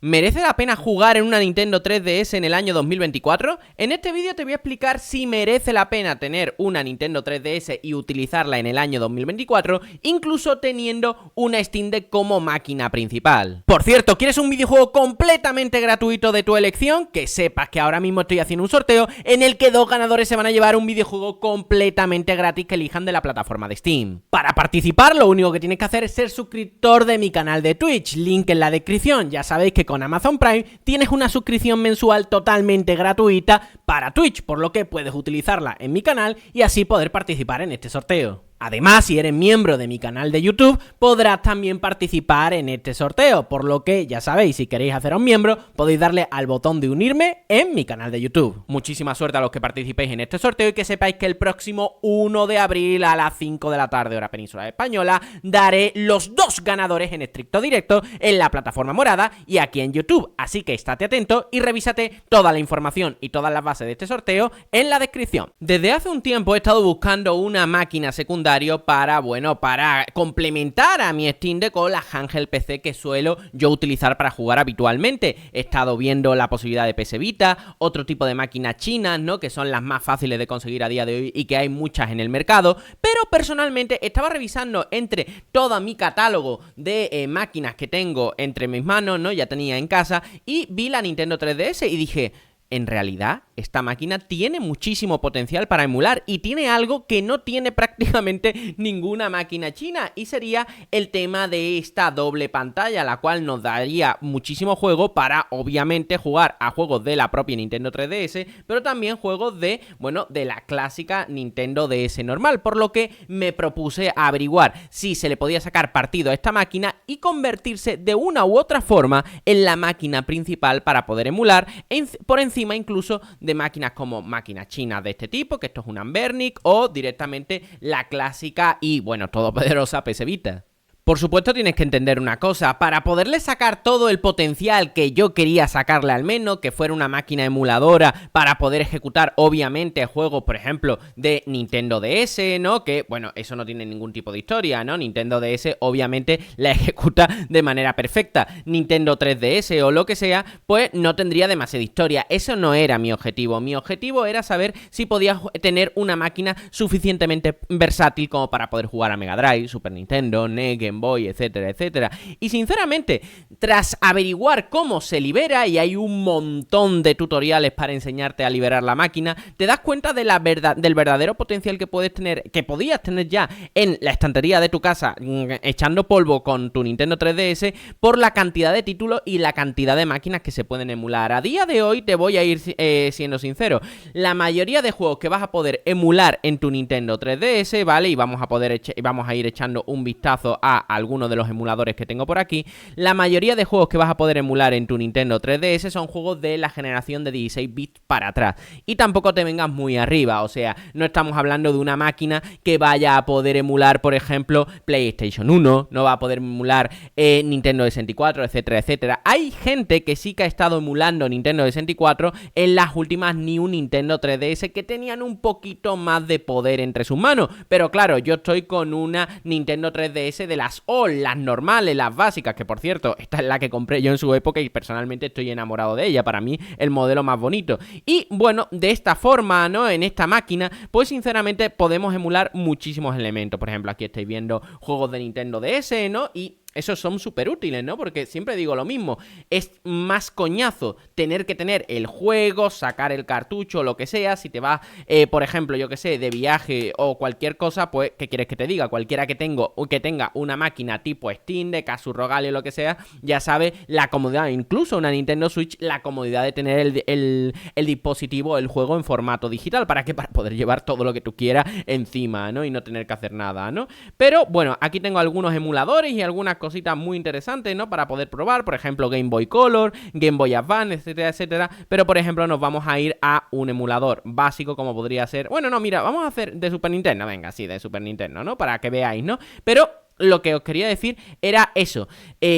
¿Merece la pena jugar en una Nintendo 3DS en el año 2024? En este vídeo te voy a explicar si merece la pena tener una Nintendo 3DS y utilizarla en el año 2024, incluso teniendo una Steam Deck como máquina principal. Por cierto, ¿quieres un videojuego completamente gratuito de tu elección? Que sepas que ahora mismo estoy haciendo un sorteo en el que 2 ganadores se van a llevar un videojuego completamente gratis que elijan de la plataforma de Steam. Para participar, lo único que tienes que hacer es ser suscriptor de mi canal de Twitch, link en la descripción. Ya sabéis que con Amazon Prime tienes una suscripción mensual totalmente gratuita para Twitch, por lo que puedes utilizarla en mi canal y así poder participar en este sorteo. Además, si eres miembro de mi canal de YouTube, podrás también participar en este sorteo, por lo que ya sabéis, si queréis haceros miembro, podéis darle al botón de unirme en mi canal de YouTube. Muchísima suerte a los que participéis en este sorteo y que sepáis que el próximo 1 de abril a las 5 de la tarde, hora península española, daré los 2 ganadores en estricto directo en la plataforma morada y aquí en YouTube. Así que estate atento y revísate toda la información y todas las bases de este sorteo en la descripción. Desde hace un tiempo he estado buscando una máquina secundaria para complementar a mi Steam Deck con la handheld PC que suelo yo utilizar para jugar habitualmente. He estado viendo la posibilidad de PS Vita, otro tipo de máquinas chinas, ¿no? Que son las más fáciles de conseguir a día de hoy y que hay muchas en el mercado, pero personalmente estaba revisando entre todo mi catálogo de máquinas que tengo entre mis manos, ¿no? Ya tenía en casa, y vi la Nintendo 3DS y dije, en realidad, esta máquina tiene muchísimo potencial para emular y tiene algo que no tiene prácticamente ninguna máquina china, y sería el tema de esta doble pantalla, la cual nos daría muchísimo juego para, obviamente, jugar a juegos de la propia Nintendo 3DS, pero también juegos de la clásica Nintendo DS normal, por lo que me propuse averiguar si se le podía sacar partido a esta máquina y convertirse de una u otra forma en la máquina principal para poder emular por encima incluso de máquinas como máquinas chinas de este tipo, que esto es un Anbernic, o directamente la clásica y, todopoderosa PS Vita. Por supuesto, tienes que entender una cosa: para poderle sacar todo el potencial que yo quería sacarle, al menos que fuera una máquina emuladora para poder ejecutar obviamente juegos, por ejemplo, de Nintendo DS, ¿no? Que, eso no tiene ningún tipo de historia, ¿no? Nintendo DS obviamente la ejecuta de manera perfecta. Nintendo 3DS o lo que sea, pues no tendría demasiada historia. Eso no era mi objetivo. Mi objetivo era saber si podía tener una máquina suficientemente versátil como para poder jugar a Mega Drive, Super Nintendo, NES, Game Boy, etcétera, etcétera. Y sinceramente, tras averiguar cómo se libera, y hay un montón de tutoriales para enseñarte a liberar la máquina, te das cuenta de del verdadero potencial que puedes tener, que podías tener ya en la estantería de tu casa, echando polvo con tu Nintendo 3DS, por la cantidad de títulos y la cantidad de máquinas que se pueden emular. A día de hoy, te voy a ir siendo sincero, la mayoría de juegos que vas a poder emular en tu Nintendo 3DS, ¿vale? Y vamos a ir echando un vistazo a algunos de los emuladores que tengo por aquí. La mayoría de juegos que vas a poder emular en tu Nintendo 3DS son juegos de la generación de 16 bits para atrás, y tampoco te vengas muy arriba, o sea, no estamos hablando de una máquina que vaya a poder emular, por ejemplo, PlayStation 1, no va a poder emular Nintendo 64, etcétera, etcétera. Hay gente que sí que ha estado emulando Nintendo 64 en las últimas New Nintendo 3DS, que tenían un poquito más de poder entre sus manos, pero claro, yo estoy con una Nintendo 3DS de las las normales, las básicas, que por cierto, esta es la que compré yo en su época y personalmente estoy enamorado de ella, para mí el modelo más bonito. Y de esta forma, ¿no? En esta máquina, pues sinceramente podemos emular muchísimos elementos. Por ejemplo, aquí estáis viendo juegos de Nintendo DS, ¿no? Y esos son súper útiles, ¿no? Porque siempre digo lo mismo, es más coñazo tener que tener el juego, sacar el cartucho, lo que sea. Si te vas, por ejemplo, yo que sé, de viaje o cualquier cosa, pues, ¿qué quieres que te diga? Cualquiera que tenga una máquina tipo Steam Deck, Asus ROG Ally o lo que sea, ya sabe la comodidad, incluso una Nintendo Switch, la comodidad de tener el dispositivo, el juego en formato digital. ¿Para qué? Para poder llevar todo lo que tú quieras encima, ¿no? Y no tener que hacer nada, ¿no? Pero, aquí tengo algunos emuladores y algunas cositas muy interesantes, ¿no? Para poder probar, por ejemplo, Game Boy Color, Game Boy Advance, etcétera, etcétera. Pero, por ejemplo, nos vamos a ir a un emulador básico como podría ser... mira, vamos a hacer de Super Nintendo. Venga, sí, de Super Nintendo, ¿no? Para que veáis, ¿no? Pero lo que os quería decir era eso.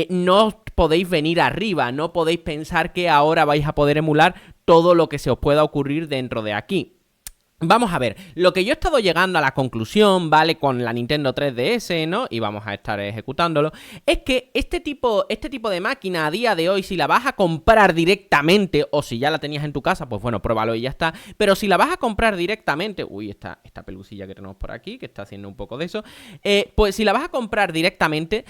No podéis venir arriba, no podéis pensar que ahora vais a poder emular todo lo que se os pueda ocurrir dentro de aquí. Vamos a ver, lo que yo he estado llegando a la conclusión, ¿vale? Con la Nintendo 3DS, ¿no? Y vamos a estar ejecutándolo, es que este tipo de máquina a día de hoy, si la vas a comprar directamente, o si ya la tenías en tu casa, pues bueno, pruébalo y ya está. Pero si la vas a comprar directamente, uy, esta pelusilla que tenemos por aquí, que está haciendo un poco de eso, pues si la vas a comprar directamente,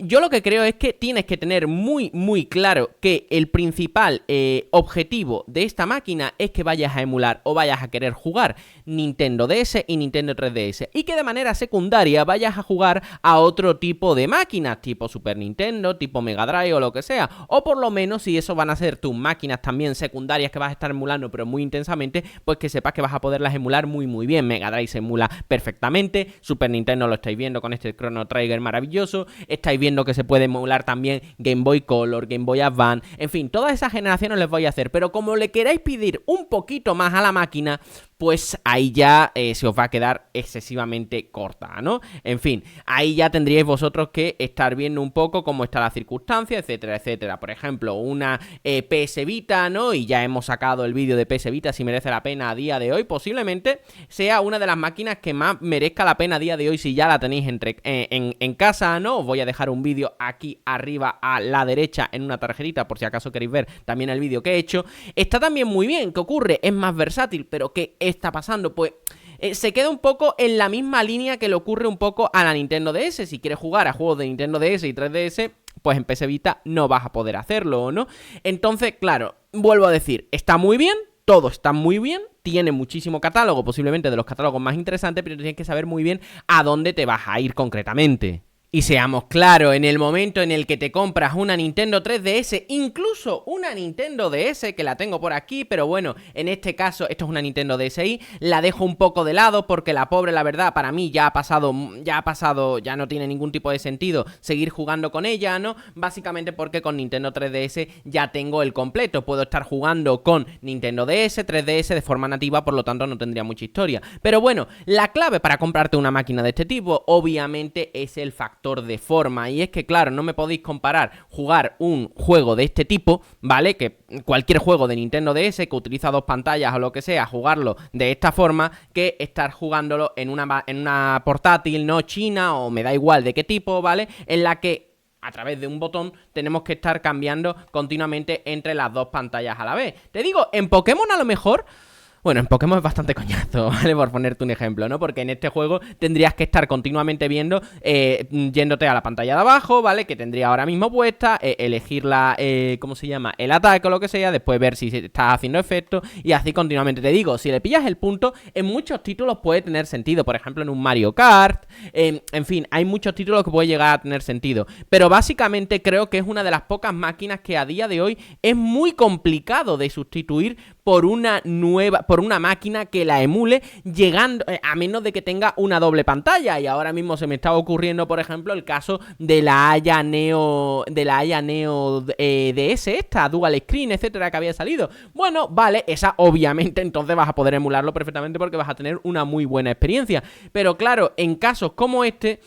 yo lo que creo es que tienes que tener muy, muy claro que el principal objetivo de esta máquina es que vayas a emular o vayas a querer jugar Nintendo DS y Nintendo 3DS, y que de manera secundaria vayas a jugar a otro tipo de máquinas, tipo Super Nintendo, tipo Mega Drive o lo que sea, o por lo menos si eso van a ser tus máquinas también secundarias que vas a estar emulando pero muy intensamente, pues que sepas que vas a poderlas emular muy muy bien. Mega Drive se emula perfectamente, Super Nintendo lo estáis viendo con este Chrono Trigger maravilloso, estáis viendo que se puede emular también Game Boy Color, Game Boy Advance, en fin, todas esas generaciones les voy a hacer, pero como le queráis pedir un poquito más a la máquina, pues ahí ya se os va a quedar excesivamente corta, ¿no? En fin, ahí ya tendríais vosotros que estar viendo un poco cómo está la circunstancia, etcétera, etcétera. Por ejemplo, una PS Vita, ¿no? Y ya hemos sacado el vídeo de PS Vita, si merece la pena a día de hoy. Posiblemente sea una de las máquinas que más merezca la pena a día de hoy si ya la tenéis en casa, ¿no? Os voy a dejar un vídeo aquí arriba a la derecha en una tarjetita por si acaso queréis ver también el vídeo que he hecho. Está también muy bien. ¿Qué ocurre? Es más versátil, pero ¿qué está pasando? Pues se queda un poco en la misma línea que le ocurre un poco a la Nintendo DS. Si quieres jugar a juegos de Nintendo DS y 3DS, pues en PS Vita no vas a poder hacerlo, ¿no? Entonces, claro, vuelvo a decir, está muy bien, todo está muy bien, tiene muchísimo catálogo, posiblemente de los catálogos más interesantes, pero tienes que saber muy bien a dónde te vas a ir concretamente. Y seamos claros, en el momento en el que te compras una Nintendo 3DS, incluso una Nintendo DS, que la tengo por aquí, pero bueno, en este caso, esto es una Nintendo DSi, la dejo un poco de lado porque la pobre, la verdad, para mí ya ha pasado, ya no tiene ningún tipo de sentido seguir jugando con ella, ¿no? Básicamente porque con Nintendo 3DS ya tengo el completo, puedo estar jugando con Nintendo DS, 3DS de forma nativa, por lo tanto no tendría mucha historia. Pero bueno, la clave para comprarte una máquina de este tipo, obviamente, es el factor de forma, y es que claro, no me podéis comparar jugar un juego de este tipo, ¿vale? Que cualquier juego de Nintendo DS que utiliza dos pantallas o lo que sea, jugarlo de esta forma, que estar jugándolo en una portátil, ¿no? China, o me da igual de qué tipo, ¿vale? En la que a través de un botón tenemos que estar cambiando continuamente entre las dos pantallas a la vez. Te digo, en Pokémon a lo mejor... Bueno, en Pokémon es bastante coñazo, ¿vale? Por ponerte un ejemplo, ¿no? Porque en este juego tendrías que estar continuamente viendo, yéndote a la pantalla de abajo, ¿vale? Que tendría ahora mismo puesta, elegir la, ¿cómo se llama? El ataque o lo que sea, después ver si estás haciendo efecto y así continuamente. Te digo, si le pillas el punto, en muchos títulos puede tener sentido. Por ejemplo, en un Mario Kart, en fin, hay muchos títulos que puede llegar a tener sentido. Pero básicamente creo que es una de las pocas máquinas que a día de hoy es muy complicado de sustituir por una máquina que la emule, llegando a menos de que tenga una doble pantalla. Y ahora mismo se me está ocurriendo, por ejemplo, el caso de la Aya Neo DS, esta Dual Screen, etcétera, que había salido. Bueno, vale, esa obviamente entonces vas a poder emularlo perfectamente porque vas a tener una muy buena experiencia. Pero claro, en casos como este,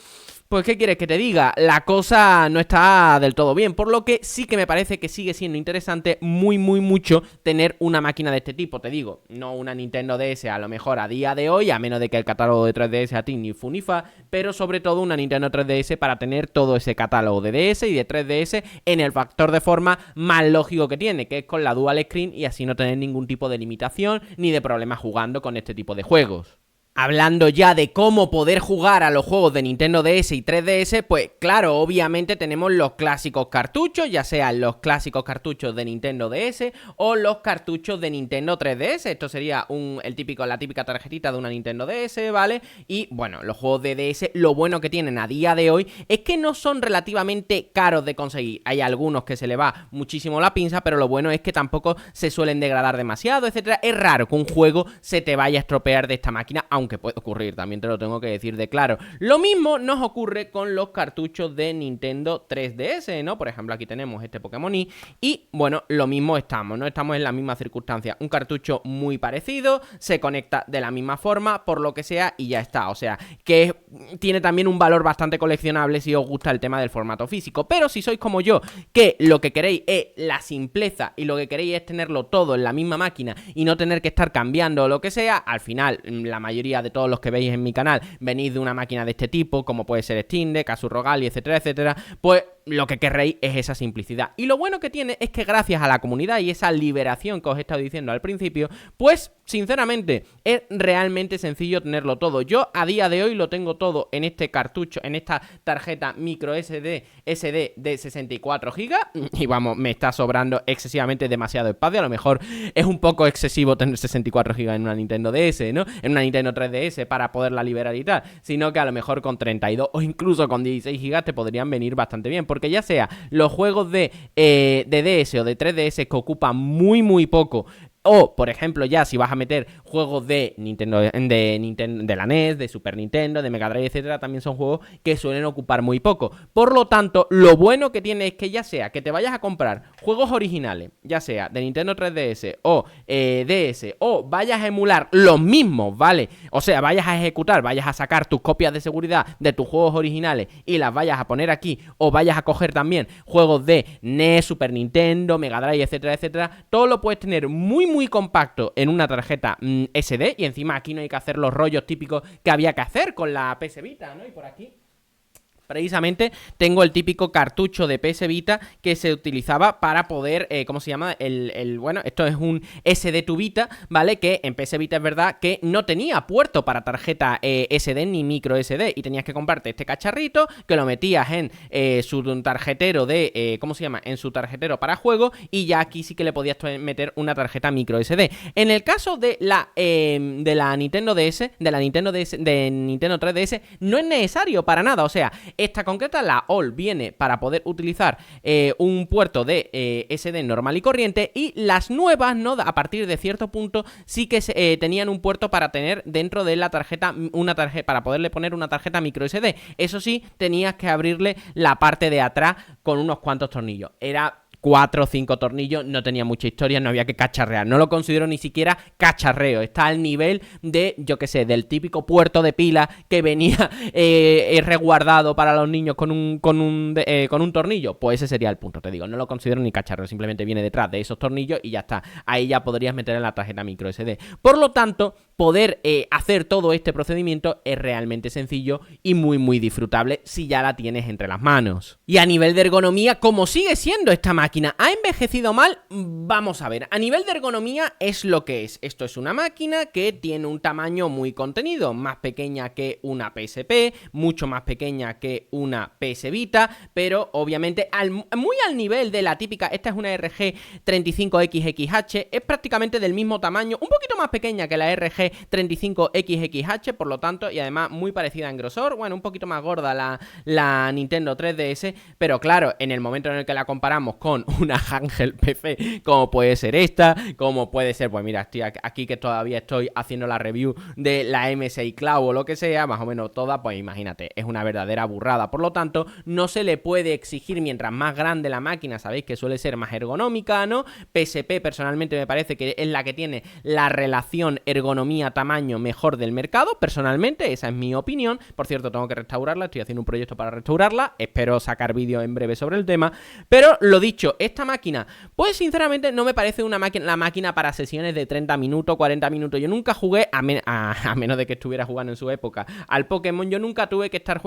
pues ¿qué quieres que te diga? La cosa no está del todo bien, por lo que sí que me parece que sigue siendo interesante mucho tener una máquina de este tipo. Te digo, no una Nintendo DS a lo mejor a día de hoy, a menos de que el catálogo de 3DS a ti ni fu ni fa, pero sobre todo una Nintendo 3DS para tener todo ese catálogo de DS y de 3DS en el factor de forma más lógico que tiene, que es con la Dual Screen, y así no tener ningún tipo de limitación ni de problema jugando con este tipo de juegos. Hablando ya de cómo poder jugar a los juegos de Nintendo DS y 3DS, pues claro, obviamente tenemos los clásicos cartuchos, ya sean los clásicos cartuchos de Nintendo DS o los cartuchos de Nintendo 3DS. Esto sería la típica tarjetita de una Nintendo DS, ¿vale? Y bueno, los juegos de DS, lo bueno que tienen a día de hoy es que no son relativamente caros de conseguir. Hay algunos que se le va muchísimo la pinza, pero lo bueno es que tampoco se suelen degradar demasiado, etcétera. Es raro que un juego se te vaya a estropear de esta máquina, aunque puede ocurrir, también te lo tengo que decir de claro. Lo mismo nos ocurre con los cartuchos de Nintendo 3DS, ¿no? Por ejemplo, aquí tenemos este Pokémon y, bueno, lo mismo estamos, ¿no? Estamos en la misma circunstancia. Un cartucho muy parecido, se conecta de la misma forma, por lo que sea, y ya está. O sea, que tiene también un valor bastante coleccionable si os gusta el tema del formato físico. Pero si sois como yo, que lo que queréis es la simpleza y lo que queréis es tenerlo todo en la misma máquina y no tener que estar cambiando o lo que sea, al final, la mayoría de todos los que veis en mi canal venís de una máquina de este tipo, como puede ser Steam Deck, Asus ROG Ally, etcétera, etcétera, pues lo que querréis es esa simplicidad. Y lo bueno que tiene es que gracias a la comunidad y esa liberación que os he estado diciendo al principio, pues sinceramente es realmente sencillo tenerlo todo. Yo a día de hoy lo tengo todo en este cartucho, en esta tarjeta micro SD de 64 GB y vamos, me está sobrando excesivamente demasiado espacio. A lo mejor es un poco excesivo tener 64 GB en una Nintendo DS, ¿no? En una Nintendo 3DS para poderla liberar y tal, sino que a lo mejor con 32 o incluso con 16 GB te podrían venir bastante bien, porque ya sea los juegos de DS o de 3DS que ocupan muy poco, o, por ejemplo, ya si vas a meter juegos de Nintendo, de la NES, de Super Nintendo, de Mega Drive, etcétera, también son juegos que suelen ocupar muy poco. Por lo tanto, lo bueno que tiene es que ya sea que te vayas a comprar juegos originales, ya sea de Nintendo 3DS o DS, o vayas a emular los mismos, ¿vale? O sea, vayas a ejecutar, vayas a sacar tus copias de seguridad de tus juegos originales y las vayas a poner aquí, o vayas a coger también juegos de NES, Super Nintendo, Mega Drive, etcétera, etcétera, todo lo puedes tener muy compacto en una tarjeta SD, y encima aquí no hay que hacer los rollos típicos que había que hacer con la PS Vita, ¿no? Y por aquí precisamente tengo el típico cartucho de PS Vita que se utilizaba para poder, ¿cómo se llama? Bueno, esto es un SD to Vita, ¿vale? Que en PS Vita es verdad que no tenía puerto para tarjeta SD ni micro SD, y tenías que comprarte este cacharrito que lo metías en su tarjetero de, ¿cómo se llama? En su tarjetero para juego, y ya aquí sí que le podías meter una tarjeta micro SD. En el caso de la Nintendo DS, de Nintendo 3DS, no es necesario para nada, o sea, esta concreta, la All, viene para poder utilizar un puerto de SD normal y corriente, y las nuevas, ¿no? A partir de cierto punto sí que tenían un puerto para tener dentro de la tarjeta, para poderle poner una tarjeta micro SD. Eso sí, tenías que abrirle la parte de atrás con unos cuantos tornillos. Era 4 o 5 tornillos, no tenía mucha historia, no había que cacharrear. No lo considero ni siquiera cacharreo. Está al nivel de, yo que sé, del típico puerto de pila que venía resguardado para los niños con un tornillo. Pues ese sería el punto, te digo. No lo considero ni cacharreo, simplemente viene detrás de esos tornillos y ya está. Ahí ya podrías meter en la tarjeta micro SD. Por lo tanto, poder hacer todo este procedimiento es realmente sencillo y muy disfrutable si ya la tienes entre las manos. Y a nivel de ergonomía, ¿cómo sigue siendo esta máquina? ¿Ha envejecido mal? Vamos a ver, a nivel de ergonomía es lo que es. Esto es una máquina que tiene un tamaño muy contenido, más pequeña que una PSP, mucho más pequeña que una PS Vita, pero obviamente muy al nivel de la típica. Esta es una RG 35XXH, es prácticamente del mismo tamaño, un poquito más pequeña que la RG 35XXH, por lo tanto, y además muy parecida en grosor, bueno, un poquito más gorda la Nintendo 3DS, pero claro, en el momento en el que la comparamos con una handheld PC, como puede ser esta, como puede ser, pues mira, estoy aquí que todavía estoy haciendo la review de la MSI Cloud o lo que sea, más o menos toda, pues imagínate, es una verdadera burrada. Por lo tanto, no se le puede exigir, mientras más grande la máquina, sabéis que suele ser más ergonómica, ¿no? PSP personalmente me parece que es la que tiene la relación ergonomía-tamaño mejor del mercado, personalmente, esa es mi opinión. Por cierto, tengo que restaurarla, estoy haciendo un proyecto para restaurarla, espero sacar vídeo en breve sobre el tema, pero lo dicho, esta máquina, pues sinceramente no me parece la máquina para sesiones de 30 minutos, 40 minutos. Yo nunca jugué, a menos de que estuviera jugando en su época al Pokémon, yo nunca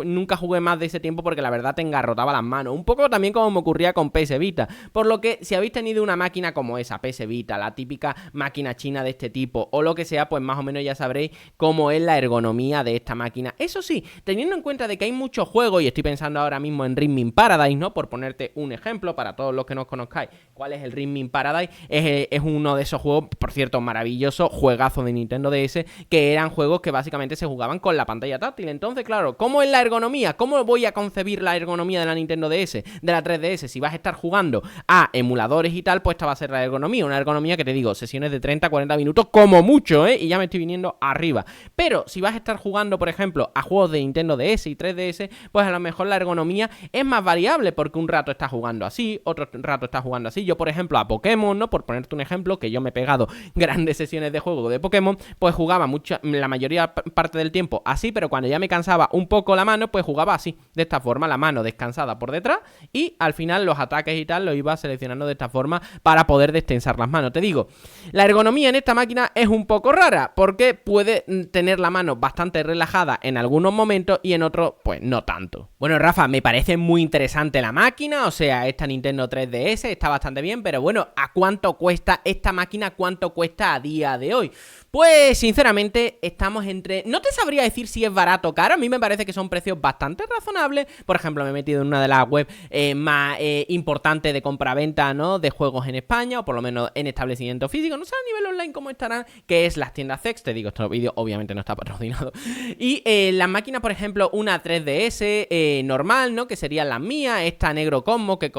nunca jugué más de ese tiempo, porque la verdad te engarrotaba las manos, un poco también como me ocurría con PS Vita. Por lo que si habéis tenido una máquina como esa, PS Vita, la típica máquina china de este tipo, o lo que sea, pues más o menos ya sabréis cómo es la ergonomía de esta máquina. Eso sí, teniendo en cuenta de que hay muchos juegos, y estoy pensando ahora mismo en Ring Paradise, ¿no? Por ponerte un ejemplo, para todos los que que no os conozcáis cuál es el Ring Paradise, es uno de esos juegos, por cierto, maravilloso, juegazo de Nintendo DS, que eran juegos que básicamente se jugaban con la pantalla táctil. Entonces, claro, ¿cómo es la ergonomía? ¿Cómo voy a concebir la ergonomía de la Nintendo DS, de la 3DS? Si vas a estar jugando a emuladores y tal, pues esta va a ser la ergonomía, una ergonomía que te digo, sesiones de 30-40 minutos como mucho, y ya me estoy viniendo arriba. Pero si vas a estar jugando, por ejemplo, a juegos de Nintendo DS y 3DS, pues a lo mejor la ergonomía es más variable, porque un rato estás jugando así, otro rato estás jugando así. Yo, por ejemplo, a Pokémon, ¿no? Por ponerte un ejemplo, que yo me he pegado grandes sesiones de juego de Pokémon, pues jugaba la mayoría parte del tiempo así, pero cuando ya me cansaba un poco la mano, pues jugaba así, de esta forma, la mano descansada por detrás, y al final los ataques y tal los iba seleccionando de esta forma para poder destensar las manos. Te digo, la ergonomía en esta máquina es un poco rara, porque puede tener la mano bastante relajada en algunos momentos y en otros, pues no tanto. Bueno, Rafa, me parece muy interesante la máquina, o sea, esta Nintendo 3DS está bastante bien, pero bueno, ¿a cuánto cuesta esta máquina? ¿Cuánto cuesta a día de hoy? Pues sinceramente estamos entre... No te sabría decir si es barato o caro, a mí me parece que son precios bastante razonables. Por ejemplo, me he metido en una de las webs más importantes de compraventa, ¿no? De juegos en España, o por lo menos en establecimientos físicos, no sé a nivel online cómo estarán, que es las tiendas Zex. Te digo, este vídeo obviamente no está patrocinado. Y las máquinas, por ejemplo, una 3DS normal, ¿no? Que sería la mía, esta Negro Cosmo, que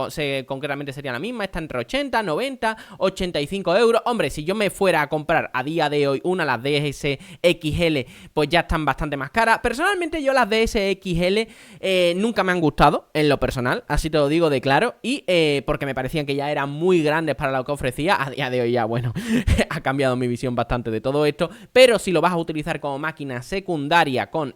concretamente sería la misma, está entre 80, 90, 85 euros. Hombre, si yo me fuera a comprar a día de hoy las DS XL, pues ya están bastante más caras. Personalmente yo las DS XL nunca me han gustado, en lo personal, así te lo digo de claro, y porque me parecían que ya eran muy grandes para lo que ofrecía. A día de hoy ya, bueno, ha cambiado mi visión bastante de todo esto, pero si lo vas a utilizar como máquina secundaria con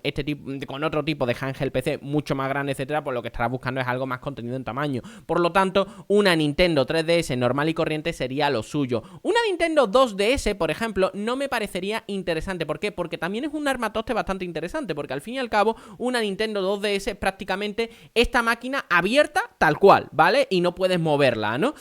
otro tipo de handheld PC mucho más grande, etcétera, pues lo que estarás buscando es algo más contenido en tamaño. Por lo tanto, una Nintendo 3DS normal y corriente sería lo suyo. Una Nintendo 2DS, por ejemplo, no me parecería interesante. ¿Por qué? Porque también es un armatoste bastante interesante, porque al fin y al cabo una Nintendo 2DS es prácticamente esta máquina abierta tal cual, ¿vale? Y no puedes moverla, ¿no?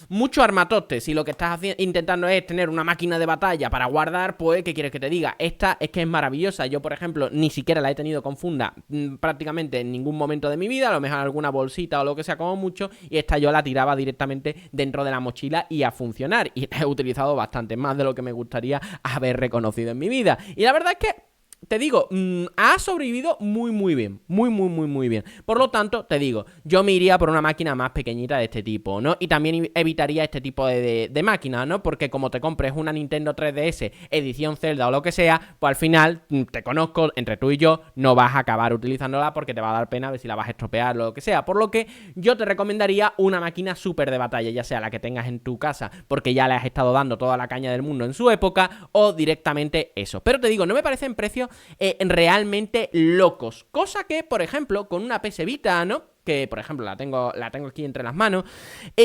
Mucho armatoste. Si lo que estás intentando es tener una máquina de batalla para guardar, pues, ¿qué quieres que te diga? Esta es que es maravillosa. Yo, por ejemplo, ni siquiera la he tenido con funda prácticamente en ningún momento de mi vida. A lo mejor alguna bolsita o lo que sea como mucho. Y esta yo la tiraba directamente dentro de la mochila y a funcionar. Y la he utilizado bastante más de lo que me gustaría haber reconocido en mi vida. Y la verdad es que te digo, ha sobrevivido muy bien, muy bien. Por lo tanto, te digo, yo me iría por una máquina más pequeñita de este tipo, ¿no? Y también evitaría este tipo de máquinas, ¿no? Porque como te compres una Nintendo 3DS edición Zelda o lo que sea, pues al final, te conozco, entre tú y yo, no vas a acabar utilizándola porque te va a dar pena ver si la vas a estropear o lo que sea. Por lo que yo te recomendaría una máquina súper de batalla, ya sea la que tengas en tu casa porque ya le has estado dando toda la caña del mundo en su época, o directamente eso. Pero te digo, no me parecen precios realmente locos, cosa que, por ejemplo, con una PS Vita, ¿no? Que, por ejemplo, la tengo aquí entre las manos,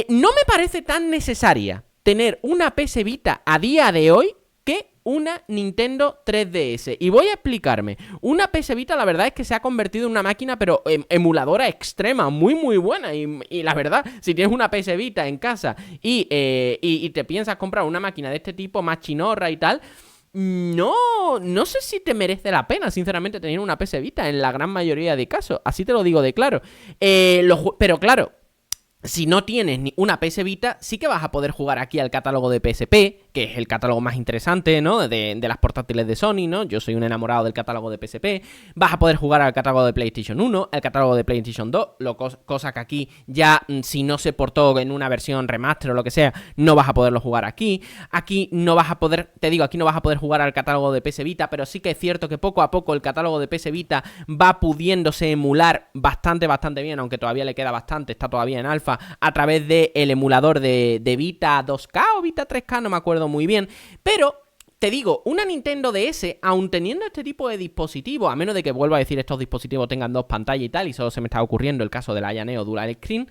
no me parece tan necesaria tener una PS Vita a día de hoy que una Nintendo 3DS. Y voy a explicarme. Una PS Vita, la verdad es que se ha convertido en una máquina, pero emuladora extrema, muy buena. Y la verdad, si tienes una PS Vita en casa y te piensas comprar una máquina de este tipo, más chinorra y tal, no sé si te merece la pena, sinceramente, tener una PS Vita en la gran mayoría de casos. Así te lo digo de claro. Pero claro, si no tienes ni una PS Vita, sí que vas a poder jugar aquí al catálogo de PSP, que es el catálogo más interesante, ¿no? De las portátiles de Sony, ¿no? Yo soy un enamorado del catálogo de PSP. Vas a poder jugar al catálogo de PlayStation 1, al catálogo de PlayStation 2, cosa que aquí ya, si no se portó en una versión remaster o lo que sea, no vas a poderlo jugar aquí. Aquí no vas a poder, te digo, aquí no vas a poder jugar al catálogo de PS Vita, pero sí que es cierto que poco a poco el catálogo de PS Vita va pudiéndose emular bastante bien, aunque todavía le queda bastante, está todavía en alfa, a través del emulador de Vita 2K o Vita 3K, no me acuerdo muy bien, pero te digo, una Nintendo DS, aun teniendo este tipo de dispositivos, a menos de que vuelva a decir estos dispositivos tengan dos pantallas y tal, y solo se me está ocurriendo el caso de la Aya Neo Dual Screen,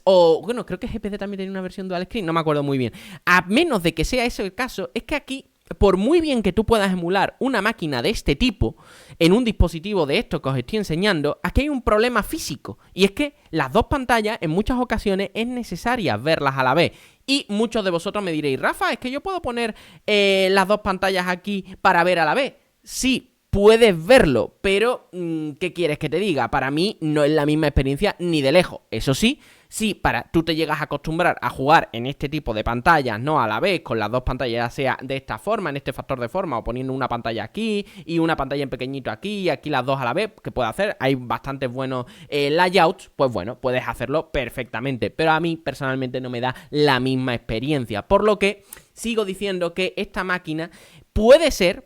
bueno, creo que GPC también tiene una versión Dual Screen, no me acuerdo muy bien. A menos de que sea ese el caso, es que aquí, por muy bien que tú puedas emular una máquina de este tipo en un dispositivo de esto que os estoy enseñando, aquí hay un problema físico, y es que las dos pantallas en muchas ocasiones es necesaria verlas a la vez. Y muchos de vosotros me diréis, Rafa, es que yo puedo poner las dos pantallas aquí para ver a la vez. Sí, puedes verlo, pero ¿qué quieres que te diga? Para mí no es la misma experiencia ni de lejos. Eso sí, Si tú te llegas a acostumbrar a jugar en este tipo de pantallas, no a la vez, con las dos pantallas, ya sea de esta forma, en este factor de forma, o poniendo una pantalla aquí y una pantalla en pequeñito aquí y aquí las dos a la vez, que puede hacer, hay bastantes buenos layouts, pues bueno, puedes hacerlo perfectamente, pero a mí personalmente no me da la misma experiencia, por lo que sigo diciendo que esta máquina puede ser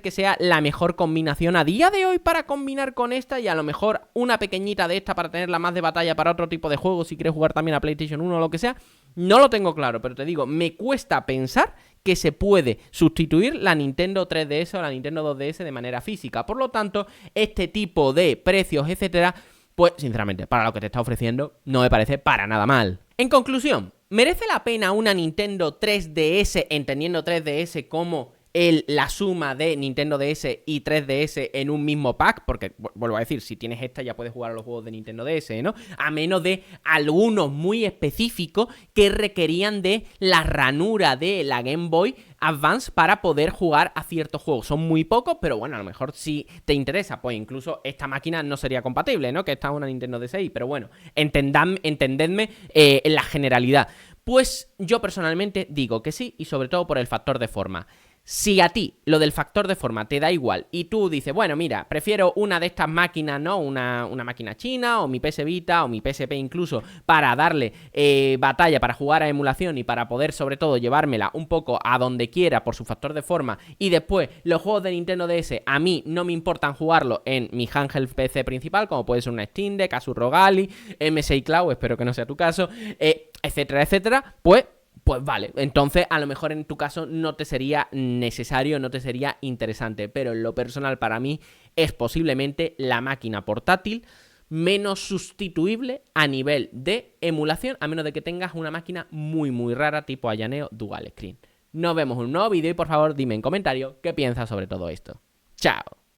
que sea la mejor combinación a día de hoy para combinar con esta, y a lo mejor una pequeñita de esta para tenerla más de batalla para otro tipo de juegos, si quieres jugar también a PlayStation 1 o lo que sea. No lo tengo claro, pero te digo, me cuesta pensar que se puede sustituir la Nintendo 3DS o la Nintendo 2DS de manera física. Por lo tanto, este tipo de precios, etcétera, pues sinceramente, para lo que te está ofreciendo, no me parece para nada mal. En conclusión, ¿merece la pena una Nintendo 3DS, entendiendo 3DS como la suma de Nintendo DS y 3DS en un mismo pack? Porque, vuelvo a decir, si tienes esta ya puedes jugar a los juegos de Nintendo DS, ¿no? A menos de algunos muy específicos que requerían de la ranura de la Game Boy Advance para poder jugar a ciertos juegos. Son muy pocos, pero bueno, a lo mejor si te interesa, pues incluso esta máquina no sería compatible, ¿no? Que esta es una Nintendo DSi, pero bueno, entendedme en la generalidad. Pues yo personalmente digo que sí, y sobre todo por el factor de forma. Si a ti lo del factor de forma te da igual y tú dices, bueno, mira, prefiero una de estas máquinas, ¿no? Una máquina china o mi PS Vita o mi PSP incluso, para darle batalla, para jugar a emulación y para poder sobre todo llevármela un poco a donde quiera por su factor de forma, y después los juegos de Nintendo DS a mí no me importan jugarlo en mi handheld PC principal, como puede ser una Steam Deck, Asus ROG Ally, MSI Cloud, espero que no sea tu caso, etcétera, etcétera, pues vale, entonces a lo mejor en tu caso no te sería necesario, no te sería interesante, pero en lo personal para mí es posiblemente la máquina portátil menos sustituible a nivel de emulación, a menos de que tengas una máquina muy rara tipo Ayaneo Dual Screen. Nos vemos en un nuevo vídeo y por favor dime en comentarios qué piensas sobre todo esto. ¡Chao!